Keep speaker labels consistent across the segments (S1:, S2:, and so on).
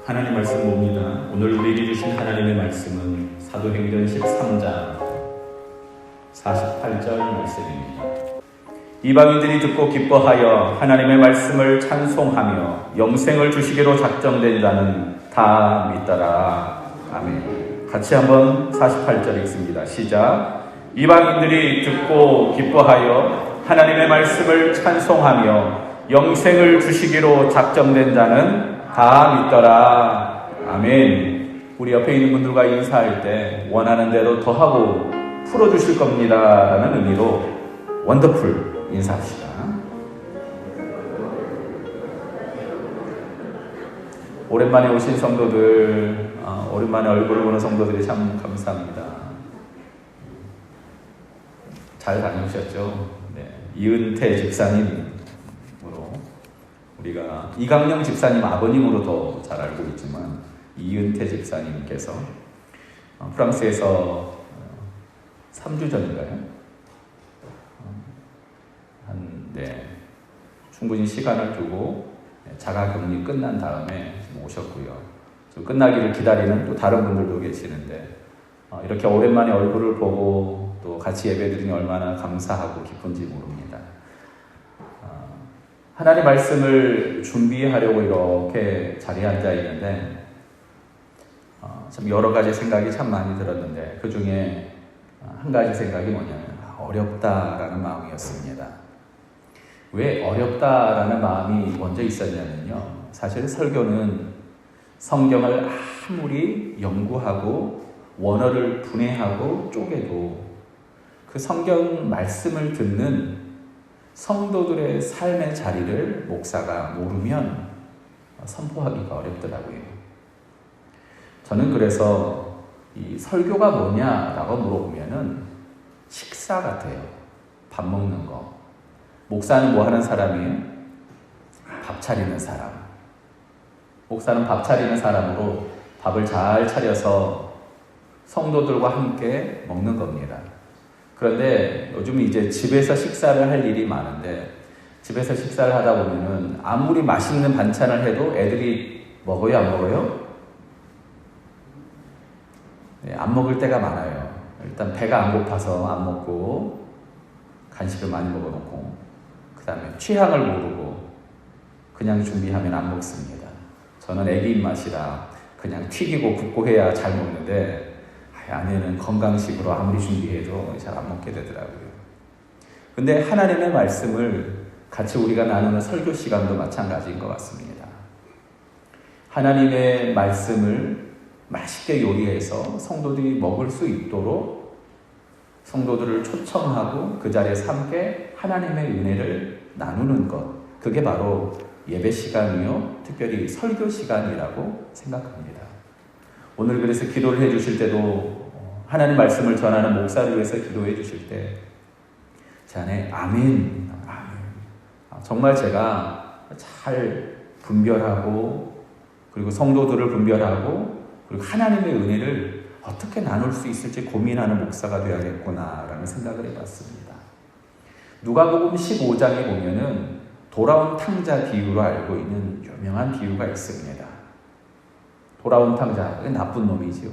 S1: 하나님 말씀 봅니다. 오늘 우리에게 주신 하나님의 말씀은 사도행전 13장 48절 말씀입니다. 이방인들이 듣고 기뻐하여 하나님의 말씀을 찬송하며 영생을 주시기로 작정된 자는 다 믿더라. 아멘. 같이 한번 48절 읽습니다. 시작. 이방인들이 듣고 기뻐하여 하나님의 말씀을 찬송하며 영생을 주시기로 작정된 자는 다 믿더라. 아멘. 우리 옆에 있는 분들과 인사할 때 원하는 대로 더하고 풀어주실 겁니다 라는 의미로 원더풀 인사합시다. 오랜만에 오신 성도들, 오랜만에 얼굴을 보는 성도들이 참 감사합니다. 잘 다녀오셨죠? 네. 이은태 집사님으로 우리가 이강령 집사님 아버님으로 더 잘 알고 있지만 이은태 집사님께서 프랑스에서 3주 전인가요? 충분히 시간을 두고 자가격리 끝난 다음에 오셨고요. 끝나기를 기다리는 또 다른 분들도 계시는데 이렇게 오랜만에 얼굴을 보고 또 같이 예배드리니 얼마나 감사하고 기쁜지 모릅니다. 하나님 말씀을 준비하려고 이렇게 자리에 앉아 있는데 참 여러 가지 생각이 참 많이 들었는데 그 중에 한 가지 생각이 뭐냐면 어렵다라는 마음이었습니다. 왜 어렵다라는 마음이 먼저 있었냐면요. 사실 설교는 성경을 아무리 연구하고 원어를 분해하고 쪼개도 그 성경 말씀을 듣는 성도들의 삶의 자리를 목사가 모르면 선포하기가 어렵더라고요. 저는 그래서 이 설교가 뭐냐라고 물어보면은 식사 같아요. 밥 먹는 거. 목사는 뭐 하는 사람이에요? 밥 차리는 사람. 목사는 밥 차리는 사람으로 밥을 잘 차려서 성도들과 함께 먹는 겁니다. 그런데 요즘 이제 집에서 식사를 할 일이 많은데 집에서 식사를 하다 보면은 아무리 맛있는 반찬을 해도 애들이 먹어요, 안 먹어요? 네, 안 먹을 때가 많아요. 일단 배가 안 고파서 안 먹고 간식을 많이 먹어놓고 그 다음에 취향을 모르고 그냥 준비하면 안 먹습니다. 저는 애기 입맛이라 그냥 튀기고 굽고 해야 잘 먹는데 아내는 건강식으로 아무리 준비해도 잘 안 먹게 되더라고요. 근데 하나님의 말씀을 같이 우리가 나누는 설교 시간도 마찬가지인 것 같습니다. 하나님의 말씀을 맛있게 요리해서 성도들이 먹을 수 있도록 성도들을 초청하고 그 자리에서 함께 하나님의 은혜를 나누는 것, 그게 바로 예배 시간이요, 특별히 설교 시간이라고 생각합니다. 오늘 그래서 기도를 해주실 때도 하나님 말씀을 전하는 목사를 위해서 기도해 주실 때 제 안에 아멘, 아멘. 정말 제가 잘 분별하고 그리고 성도들을 분별하고 그리고 하나님의 은혜를 어떻게 나눌 수 있을지 고민하는 목사가 되어야겠구나라는 생각을 해봤습니다. 누가복음 15장에 보면은 돌아온 탕자 비유로 알고 있는 유명한 비유가 있습니다. 돌아온 탕자, 나쁜 놈이지요.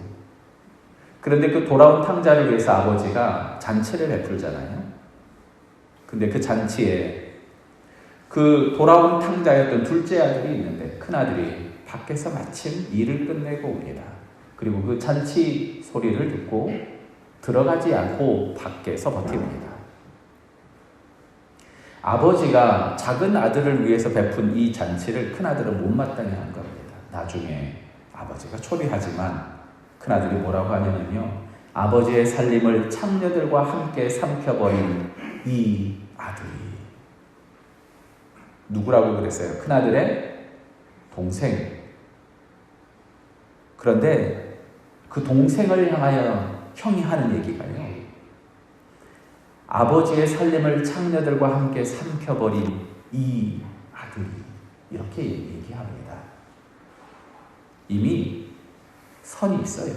S1: 그런데 그 돌아온 탕자를 위해서 아버지가 잔치를 베풀잖아요. 근데 그 잔치에 그 돌아온 탕자였던 둘째 아들이 있는데 큰아들이 밖에서 마침 일을 끝내고 옵니다. 그리고 그 잔치 소리를 듣고 들어가지 않고 밖에서 버팁니다. 아버지가 작은 아들을 위해서 베푼 이 잔치를 큰아들은 못마땅해 한 겁니다. 나중에 아버지가 초대하지만 큰아들이 뭐라고 하냐면요. 아버지의 살림을 창녀들과 함께 삼켜버린 이 아들이. 누구라고 그랬어요? 큰아들의 동생. 그런데 그 동생을 향하여 형이 하는 얘기가요. 아버지의 살림을 창녀들과 함께 삼켜버린 이 아들이. 이렇게 얘기합니다. 이미 선이 있어요.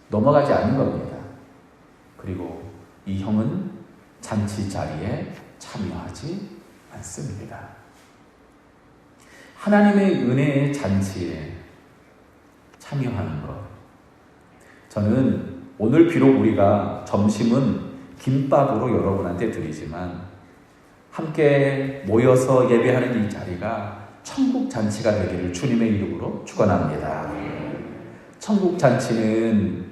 S1: 넘어가지 않는 겁니다. 그리고 이 형은 잔치 자리에 참여하지 않습니다. 하나님의 은혜의 잔치에 참여하는 것. 저는 오늘 비록 우리가 점심은 김밥으로 여러분한테 드리지만 함께 모여서 예배하는 이 자리가 천국 잔치가 되기를 주님의 이름으로 축원합니다. 천국 잔치는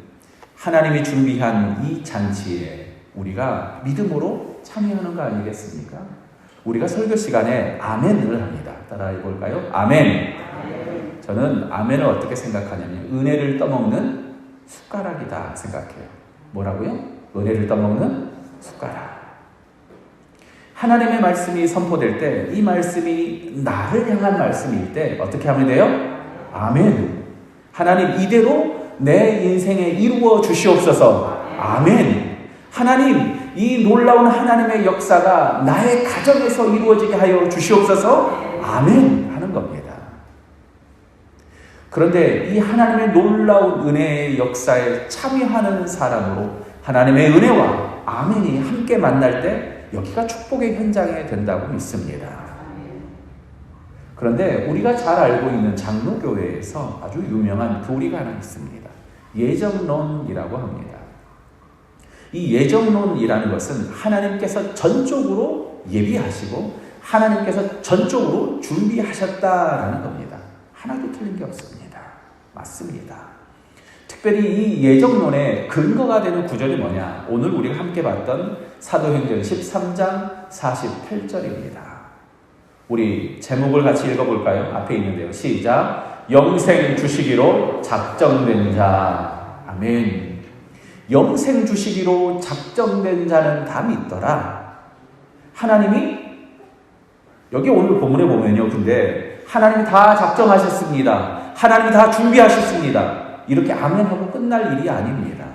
S1: 하나님이 준비한 이 잔치에 우리가 믿음으로 참여하는 거 아니겠습니까? 우리가 설교 시간에 아멘을 합니다. 따라해 볼까요? 아멘. 저는 아멘을 어떻게 생각하냐면 은혜를 떠먹는 숟가락이다 생각해요. 뭐라고요? 은혜를 떠먹는 숟가락. 하나님의 말씀이 선포될 때 이 말씀이 나를 향한 말씀일 때 어떻게 하면 돼요? 아멘. 하나님 이대로 내 인생에 이루어 주시옵소서. 아멘. 하나님 이 놀라운 하나님의 역사가 나의 가정에서 이루어지게 하여 주시옵소서. 아멘 하는 겁니다. 그런데 이 하나님의 놀라운 은혜의 역사에 참여하는 사람으로 하나님의 은혜와 아멘이 함께 만날 때 여기가 축복의 현장이 된다고 믿습니다. 그런데 우리가 잘 알고 있는 장로교회에서 아주 유명한 교리가 하나 있습니다. 예정론이라고 합니다. 이 예정론이라는 것은 하나님께서 전적으로 예비하시고 하나님께서 전적으로 준비하셨다라는 겁니다. 하나도 틀린 게 없습니다. 맞습니다. 특별히 이 예정론의 근거가 되는 구절이 뭐냐? 오늘 우리가 함께 봤던 사도행전 13장 48절입니다. 우리 제목을 같이 읽어볼까요? 앞에 있는데요. 시작. 영생 주시기로 작정된 자. 아멘. 영생 주시기로 작정된 자는 다 믿더라. 하나님이 여기 오늘 본문에 보면요. 근데 하나님이 다 작정하셨습니다. 하나님이 다 준비하셨습니다. 이렇게 아멘하고 끝날 일이 아닙니다.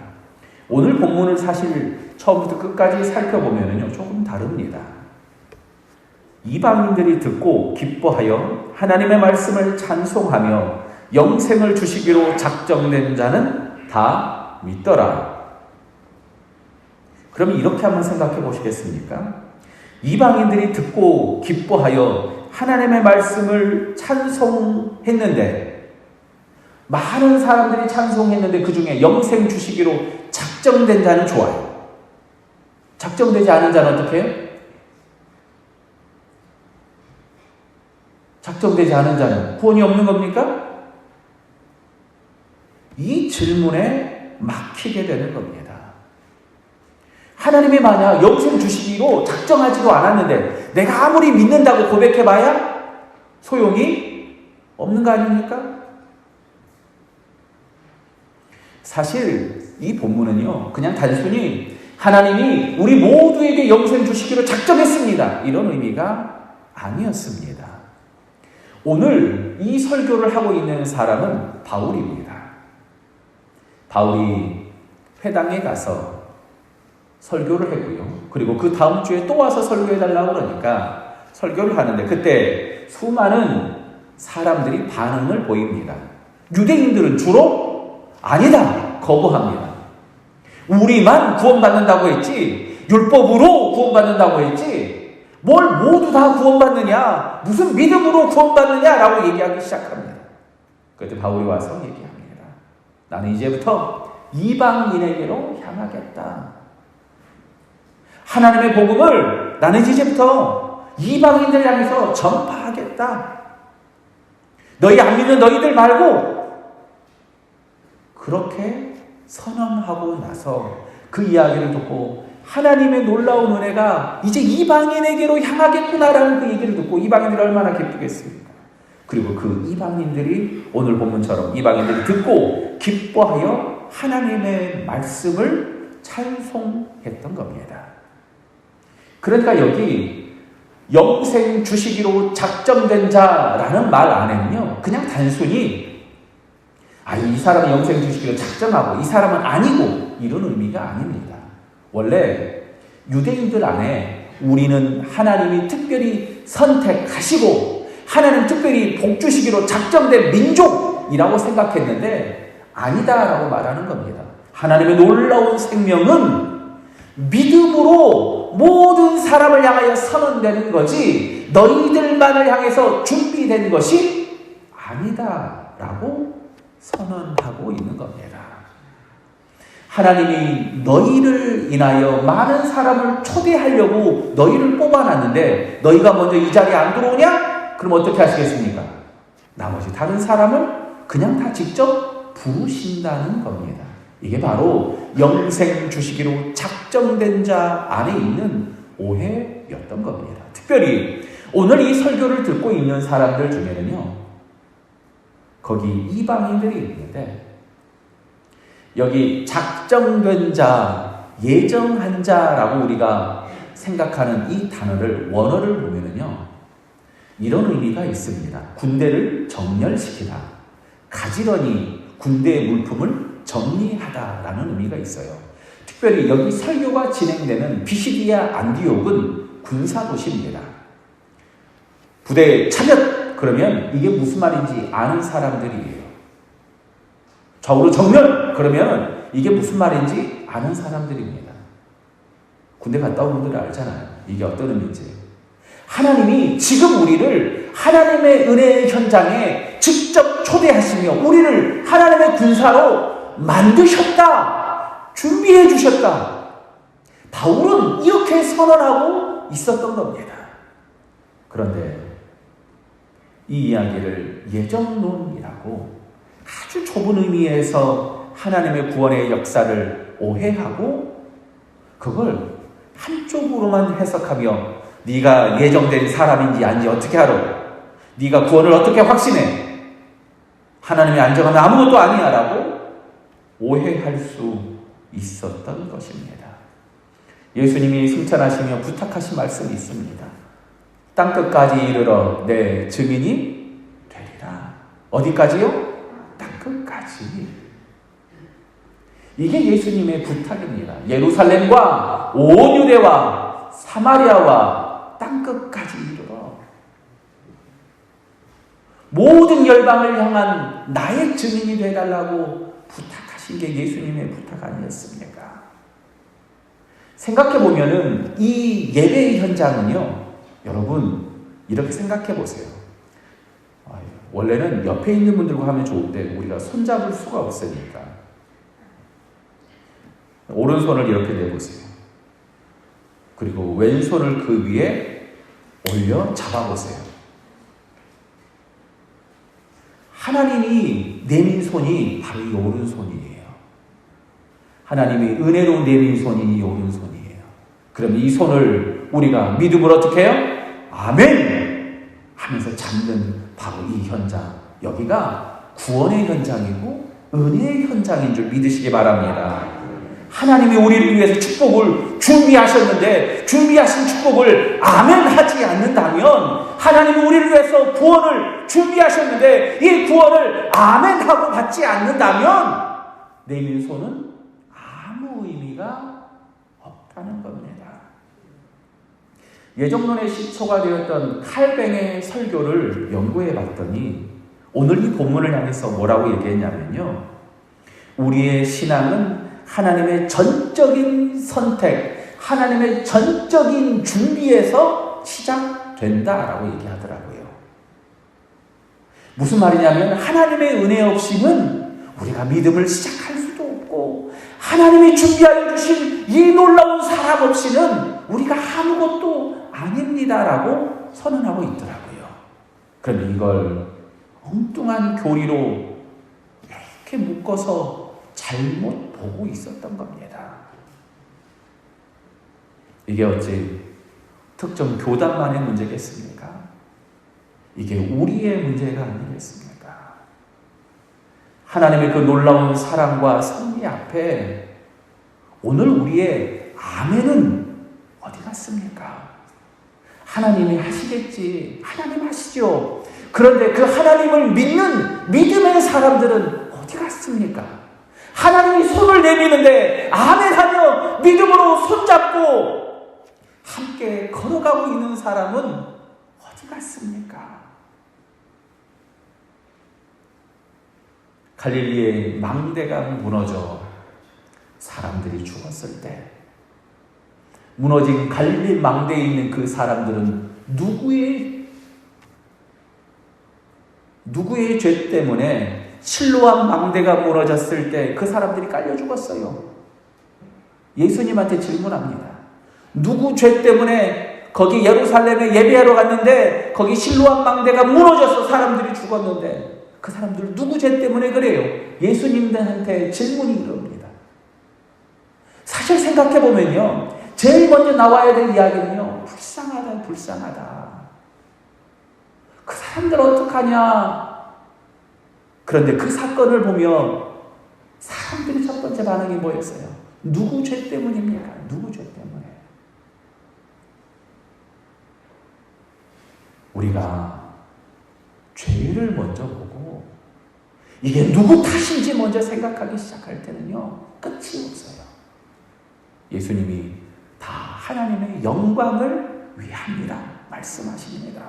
S1: 오늘 본문을 사실 처음부터 끝까지 살펴보면요. 조금 다릅니다. 이방인들이 듣고 기뻐하여 하나님의 말씀을 찬송하며 영생을 주시기로 작정된 자는 다 믿더라. 그럼 이렇게 한번 생각해 보시겠습니까? 이방인들이 듣고 기뻐하여 하나님의 말씀을 찬송했는데 많은 사람들이 찬송했는데 그 중에 영생 주시기로 작정된 자는 좋아요. 작정되지 않은 자는 어떻게 해요? 작정되지 않은 자는 구원이 없는 겁니까? 이 질문에 막히게 되는 겁니다. 하나님이 만약 영생 주시기로 작정하지도 않았는데 내가 아무리 믿는다고 고백해봐야 소용이 없는 거 아닙니까? 사실 이 본문은요 그냥 단순히 하나님이 우리 모두에게 영생 주시기로 작정했습니다 이런 의미가 아니었습니다. 오늘 이 설교를 하고 있는 사람은 바울입니다. 바울이 회당에 가서 설교를 했고요. 그리고 그 다음 주에 또 와서 설교해달라고 그러니까 설교를 하는데 그때 수많은 사람들이 반응을 보입니다. 유대인들은 주로 아니다 거부합니다. 우리만 구원받는다고 했지 율법으로 구원받는다고 했지 뭘 모두 다 구원받느냐 무슨 믿음으로 구원받느냐라고 얘기하기 시작합니다. 그때 바울이 와서 얘기합니다. 나는 이제부터 이방인에게로 향하겠다. 하나님의 복음을 나는 이제부터 이방인들 향해서 전파하겠다. 너희 안 믿는 너희들 말고 그렇게 선언하고 나서 그 이야기를 듣고 하나님의 놀라운 은혜가 이제 이방인에게로 향하겠구나라는 그 얘기를 듣고 이방인들이 얼마나 기쁘겠습니까? 그리고 그 이방인들이 오늘 본문처럼 이방인들이 듣고 기뻐하여 하나님의 말씀을 찬송했던 겁니다. 그러니까 여기 영생 주시기로 작정된 자라는 말 안에는요 그냥 단순히 이 사람은 영생 주시기로 작정하고 이 사람은 아니고 이런 의미가 아닙니다. 원래 유대인들 안에 우리는 하나님이 특별히 선택하시고 하나님 특별히 복 주시기로 작정된 민족이라고 생각했는데 아니다라고 말하는 겁니다. 하나님의 놀라운 생명은 믿음으로 하고 모든 사람을 향하여 선언되는 거지 너희들만을 향해서 준비된 것이 아니다라고 선언하고 있는 겁니다. 하나님이 너희를 인하여 많은 사람을 초대하려고 너희를 뽑아놨는데 너희가 먼저 이 자리에 안 들어오냐? 그럼 어떻게 하시겠습니까? 나머지 다른 사람을 그냥 다 직접 부르신다는 겁니다. 이게 바로 영생 주시기로 작정된 자 안에 있는 오해였던 겁니다. 특별히 오늘 이 설교를 듣고 있는 사람들 중에는요, 거기 이방인들이 있는데 여기 작정된 자, 예정한 자라고 우리가 생각하는 이 단어를 원어를 보면은요, 이런 의미가 있습니다. 군대를 정렬시키다, 가지런히 군대의 물품을 정리하다라는 의미가 있어요. 특별히 여기 설교가 진행되는 비시디아 안디옥은 군사도시입니다. 부대 차렷! 그러면 이게 무슨 말인지 아는 사람들이에요. 좌우로 정면! 그러면 이게 무슨 말인지 아는 사람들입니다. 군대 갔다 온 분들은 알잖아요. 이게 어떤 의미인지. 하나님이 지금 우리를 하나님의 은혜의 현장에 직접 초대하시며 우리를 하나님의 군사로 만드셨다. 준비해 주셨다. 바울은 이렇게 선언하고 있었던 겁니다. 그런데 이 이야기를 예정론이라고 아주 좁은 의미에서 하나님의 구원의 역사를 오해하고 그걸 한쪽으로만 해석하며 네가 예정된 사람인지 아닌지 어떻게 알아? 네가 구원을 어떻게 확신해? 하나님의 안정하면 아무것도 아니야 라고 오해할 수 있었던 것입니다. 예수님이 승천하시며 부탁하신 말씀이 있습니다. 땅끝까지 이르러 내 증인이 되리라. 어디까지요? 땅끝까지. 이게 예수님의 부탁입니다. 예루살렘과 온 유대와 사마리아와 땅끝까지 이르러 모든 열방을 향한 나의 증인이 되달라고 부탁하신 게 예수님의 부탁 아니었습니까? 생각해보면은 이 예배의 현장은요, 여러분 이렇게 생각해보세요. 원래는 옆에 있는 분들과 하면 좋은데 우리가 손잡을 수가 없으니까 오른손을 이렇게 내보세요. 그리고 왼손을 그 위에 올려 잡아보세요. 하나님이 내민 손이 바로 이 오른손이에요. 하나님이 은혜로 내민 손이 이 오른손이에요. 그럼 이 손을 우리가 믿음으로 어떻게 해요? 아멘! 하면서 잡는 바로 이 현장. 여기가 구원의 현장이고 은혜의 현장인 줄 믿으시기 바랍니다. 하나님이 우리를 위해서 축복을 준비하셨는데 준비하신 축복을 아멘 하지 않는다면, 하나님이 우리를 위해서 구원을 준비하셨는데 이 구원을 아멘 하고 받지 않는다면 내민 손은 아무 의미가 없다는 겁니다. 예정론의 시초가 되었던 칼뱅의 설교를 연구해 봤더니 오늘 이 본문을 향해서 뭐라고 얘기했냐면요, 우리의 신앙은 하나님의 전적인 선택, 하나님의 전적인 준비에서 시작된다라고 얘기하더라고요. 무슨 말이냐면 하나님의 은혜 없이는 우리가 믿음을 시작할 수도 없고 하나님이 준비하여 주신 이 놀라운 사랑 없이는 우리가 아무것도 아닙니다라고 선언하고 있더라고요. 그런데 이걸 엉뚱한 교리로 이렇게 묶어서 잘못 보고 있었던 겁니다. 이게 어찌 특정 교단만의 문제겠습니까? 이게 우리의 문제가 아니겠습니까? 하나님의 그 놀라운 사랑과 섭리 앞에 오늘 우리의 아멘은 어디 갔습니까? 하나님이 하시겠지. 하나님 하시죠. 그런데 그 하나님을 믿는 믿음의 사람들은 어디 갔습니까? 하나님이 손을 내미는데 아멘하며 믿음으로 손잡고 함께 걸어가고 있는 사람은 어디 갔습니까? 갈릴리의 망대가 무너져 사람들이 죽었을 때 무너진 갈릴망대에 있는 그 사람들은 누구의 죄 때문에 실로암 망대가 무너졌을 때 그 사람들이 깔려 죽었어요? 예수님한테 질문합니다. 누구 죄 때문에 거기 예루살렘에 예배하러 갔는데 거기 실로암 망대가 무너져서 사람들이 죽었는데 그 사람들 누구 죄 때문에 그래요? 예수님한테 질문이 그럽니다. 사실 생각해보면요, 제일 먼저 나와야 될 이야기는요, 불쌍하다. 그 사람들 어떡하냐? 그런데 그 사건을 보면 사람들이 첫 번째 반응이 뭐였어요? 누구 죄 때문입니까? 누구 죄 때문에? 우리가 죄를 먼저 보고 이게 누구 탓인지 먼저 생각하기 시작할 때는요, 끝이 없어요. 예수님이 다 하나님의 영광을 위함이라 말씀하십니다.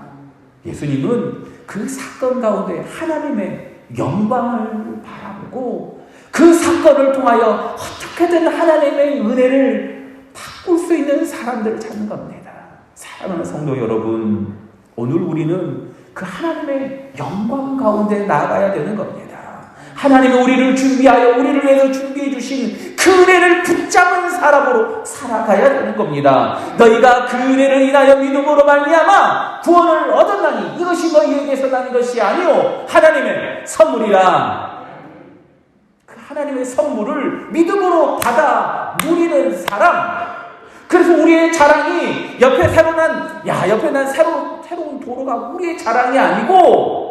S1: 예수님은 그 사건 가운데 하나님의 영광을 바라보고 그 사건을 통하여 어떻게든 하나님의 은혜를 바꿀 수 있는 사람들을 찾는 겁니다. 사랑하는 성도 여러분, 오늘 우리는 그 하나님의 영광 가운데 나아가야 되는 겁니다. 하나님이 우리를 준비하여 우리를 위해서 준비해 주신 그 은혜를 붙잡은 사람으로 살아가야 되는 겁니다. 너희가 그 은혜를 인하여 믿음으로 말미암아 구원을 얻었나니 이것이 너희에게서 난 것이 아니오 하나님의 선물이라. 그 하나님의 선물을 믿음으로 받아 누리는 사람. 그래서 우리의 자랑이 옆에 난 새로운 도로가 우리의 자랑이 아니고,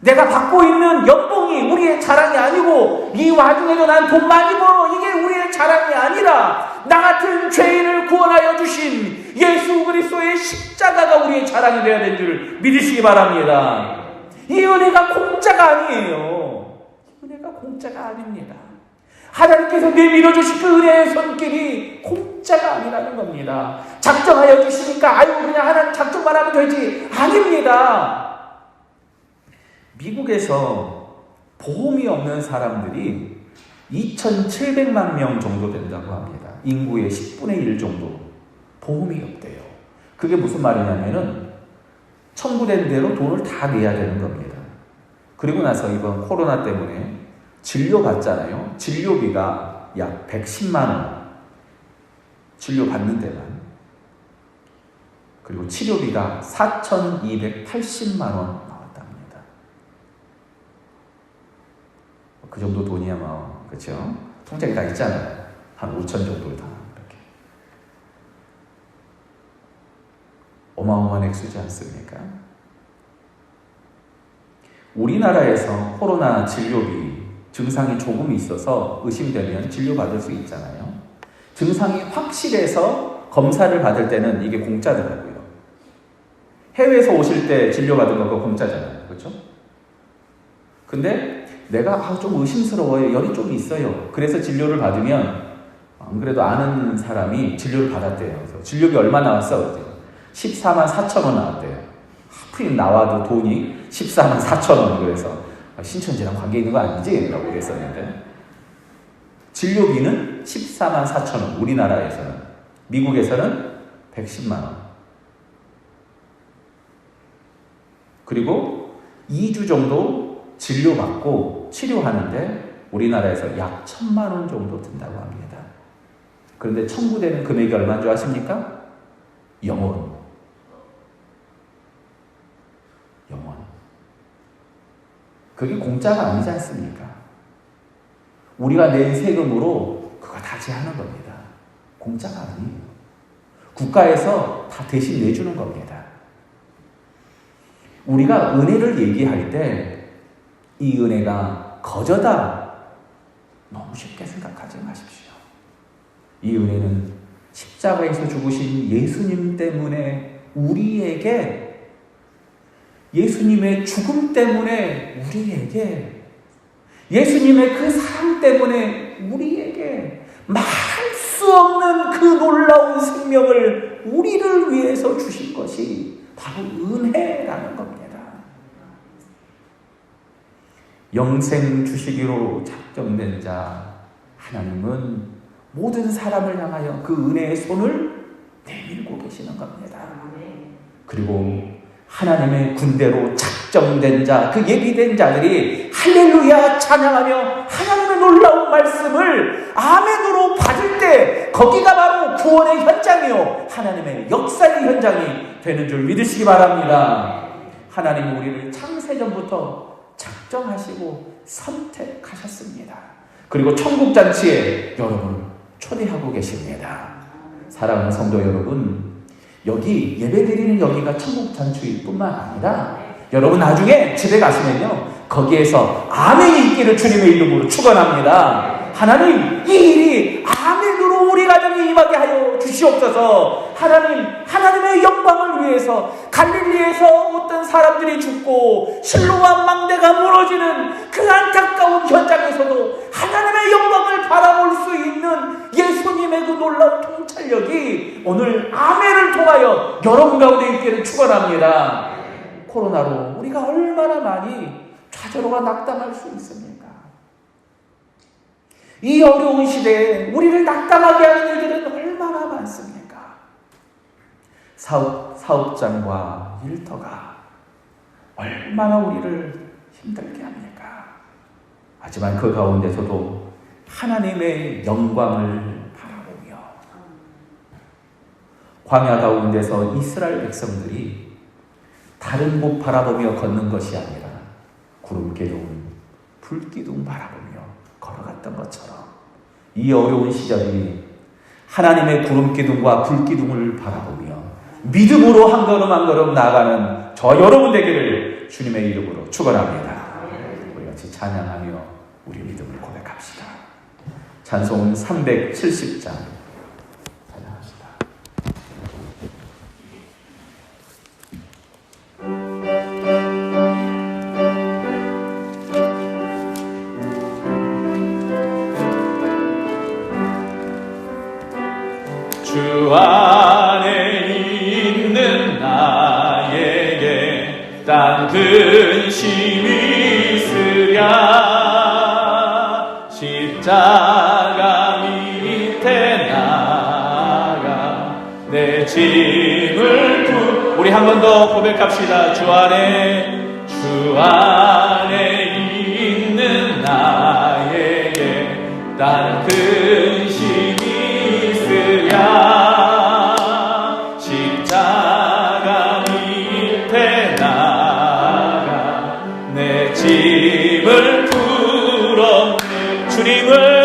S1: 내가 받고 있는 연봉이 우리의 자랑이 아니고, 이 와중에도 난 돈 많이 벌어, 이게 우리의 자랑이 아니라 나 같은 죄인을 구원하여 주신 예수 그리스도의 십자가가 우리의 자랑이 되어야 될 줄 믿으시기 바랍니다. 이 은혜가 공짜가 아니에요. 이 은혜가 공짜가 아닙니다. 하나님께서 내밀어 주신 그 은혜의 손길이 공짜가 아니라는 겁니다. 작정하여 주시니까 그냥 하나님 작정만 하면 되지, 아닙니다. 미국에서 보험이 없는 사람들이 2,700만 명 정도 된다고 합니다. 인구의 10분의 1 정도 보험이 없대요. 그게 무슨 말이냐면은 청구된 대로 돈을 다 내야 되는 겁니다. 그리고 나서 이번 코로나 때문에 진료 받잖아요. 진료비가 약 110만 원. 진료 받는 데만. 그리고 치료비가 4,280만 원 나왔답니다. 그 정도 돈이야 그렇죠? 통장에 다 있잖아요. 한 5천 정도 다 이렇게. 어마어마한 액수지 않습니까? 우리나라에서 코로나 진료비 증상이 조금 있어서 의심되면 진료받을 수 있잖아요. 증상이 확실해서 검사를 받을 때는 이게 공짜더라고요. 해외에서 오실 때 진료받은 거 공짜잖아요. 그렇죠? 근데 내가 좀 의심스러워요. 열이 좀 있어요. 그래서 진료를 받으면, 안 그래도 아는 사람이 진료를 받았대요. 그래서 진료비 얼마 나왔어? 그랬대요. 14만 4천 원 나왔대요. 하필 나와도 돈이 14만 4천 원. 그래서 신천지랑 관계 있는 거 아니지? 라고 그랬었는데, 진료비는 14만 4천 원, 우리나라에서는. 미국에서는 110만 원. 그리고 2주 정도 진료받고 치료하는데 우리나라에서 약 1,000만 원 정도 든다고 합니다. 그런데 청구되는 금액이 얼마인 줄 아십니까? 영원. 그게 공짜가 아니지 않습니까? 우리가 낸 세금으로 그거 다 제하는 겁니다. 공짜가 아니에요. 국가에서 다 대신 내주는 겁니다. 우리가 은혜를 얘기할 때 이 은혜가 거저다 너무 쉽게 생각하지 마십시오. 이 은혜는 십자가에서 죽으신 예수님 때문에 우리에게, 예수님의 죽음 때문에 우리에게, 예수님의 그 사랑 때문에 우리에게 말할 수 없는 그 놀라운 생명을 우리를 위해서 주신 것이 바로 은혜라는 겁니다. 영생 주시기로 작정된 자, 하나님은 모든 사람을 향하여 그 은혜의 손을 계시는 겁니다. 그리고 하나님의 군대로 작정된 자, 그 예비된 자들이 할렐루야 찬양하며 하나님의 놀라운 말씀을 아멘으로 받을 때 거기가 바로 구원의 현장이요 하나님의 역사의 현장이 되는 줄 믿으시기 바랍니다. 하나님은 우리를 창세전부터 작정하시고 선택하셨습니다. 그리고 천국잔치에 여러분을 초대하고 계십니다. 사랑하는 성도 여러분, 여기 예배드리는 여기가 천국잔치일 뿐만 아니라 여러분 나중에 집에 가시면요 거기에서 아멘이 있기를 주님의 이름으로 축원합니다. 하나님 이 일이 아멘으로 우리 가정에 임하게 하여 주시옵소서. 하나님의 영광을 위해서 갈릴리에서 어떤 사람들이 죽고 실로암 망대가 무너지는 그 안타까운 현장에서도 하나님의 영광을 바라볼 수 있는 예수님의 그 놀라운 통찰력이 오늘 아멘을 통하여 여러분 가운데 있기를 축원합니다. 코로나로 우리가 얼마나 많이 좌절과 낙담할 수 있습니까? 이 어려운 시대에 우리를 낙담하게 하는 일들은 얼마나 많습니까? 사업장과 일터가 얼마나 우리를 힘들게 합니까? 하지만 그 가운데서도 하나님의 영광을 바라보며 광야 가운데서 이스라엘 백성들이 다른 곳 바라보며 걷는 것이 아니라 구름 기둥, 불 기둥 바라보며 걸어갔던 것처럼 이 어려운 시절이 하나님의 구름 기둥과 불 기둥을 바라보며 믿음으로 한 걸음 한 걸음 나아가는 저 여러분 되기를 주님의 이름으로 축원합니다. 우리 같이 찬양하며 우리 믿음을 고백합시다. 찬송은 370장 찬양합시다.
S2: 주 안에 있는 나에게 딴 근심이 있으랴 십자가 밑에 나가 내 짐을 우리 한 번 더 고백합시다. 주 안에 있는 나에게 딴 근심이 십자가 밑에 나가 내 짐을 풀어 주님을